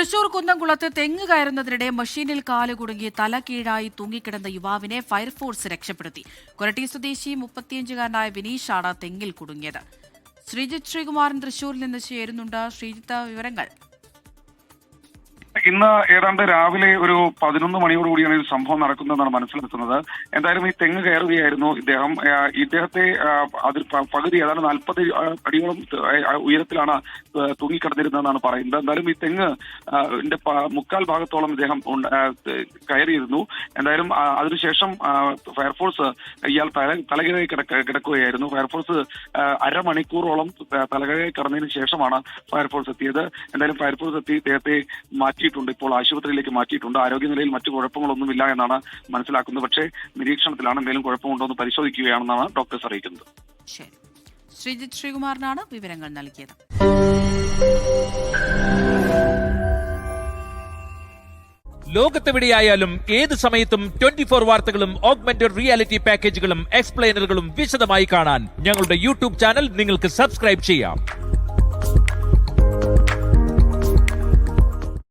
തൃശൂർ കുന്നംകുളത്ത് തെങ്ങ് കയറുന്നതിനിടെ മെഷീനിൽ കാല് കുടുങ്ങി തല കീഴായി തൂങ്ങിക്കിടന്ന യുവാവിനെ ഫയർഫോഴ്സ് രക്ഷപ്പെടുത്തി. കൊരട്ടി സ്വദേശി 35-കാരനായ വിനീഷാണ് തെങ്ങിൽ കുടുങ്ങിയത്. ശ്രീജിത്ത് ശ്രീകുമാരൻ തൃശൂരിൽ നിന്ന് ചേരുന്നുണ്ട്. ശ്രീജിത്ത്, വിവരങ്ങൾ. ഇന്ന് ഏതാണ്ട് രാവിലെ ഒരു 11 മണിയോടുകൂടിയാണ് ഒരു സംഭവം നടക്കുന്നതെന്നാണ് മനസ്സിലാക്കുന്നത്. എന്തായാലും ഈ തെങ്ങ് കയറുകയായിരുന്നു ഇദ്ദേഹത്തെ അതിൽ പകുതി ഏതാണ്ട് 40 അടിയോളം ഉയരത്തിലാണ് തൂങ്ങിക്കിടന്നിരുന്നതെന്നാണ് പറയുന്നത്. എന്തായാലും ഈ തെങ്ങ് മുക്കാൽ ഭാഗത്തോളം ഇദ്ദേഹം കയറിയിരുന്നു. എന്തായാലും അതിനുശേഷം ഫയർഫോഴ്സ് ഇയാൾ തലകീഴായി കിടക്കുകയായിരുന്നു. ഫയർഫോഴ്സ് അരമണിക്കൂറോളം തലകീഴായി കിടന്നതിന് ശേഷമാണ് ഫയർഫോഴ്സ് എത്തിയത്. എന്തായാലും ഫയർഫോഴ്സ് എത്തി ഇദ്ദേഹത്തെ മാറ്റിയിട്ടുണ്ട്. ഇപ്പോൾ ആശുപത്രിയിലേക്ക് മാറ്റിയിട്ടുണ്ട്. ആരോഗ്യനിലയിൽ മറ്റു കുഴപ്പങ്ങളൊന്നുമില്ല എന്നാണ് മനസ്സിലാക്കുന്നത്. പക്ഷേ നിരീക്ഷണത്തിലാണ്. എന്തെങ്കിലും കുഴപ്പമുണ്ടോ എന്ന് പരിശോധിക്കുകയാണെന്നാണ് ഡോക്ടേഴ്സ് അറിയിക്കുന്നത്. ശരി, ശ്രീജിത്ത് ശ്രീകുമാറിനാണ് വിവരങ്ങൾ നൽകിയത്. ലോകത്തെവിടെയായാലും ഏത് സമയത്തും 24 വാർത്തകളും ഓഗ്മെന്റഡ് റിയാലിറ്റി പാക്കേജുകളും എക്സ്പ്ലെയിനറുകളും വിശദമായി കാണാൻ ഞങ്ങളുടെ യൂട്യൂബ് ചാനൽ നിങ്ങൾക്ക് സബ്സ്ക്രൈബ് ചെയ്യാം.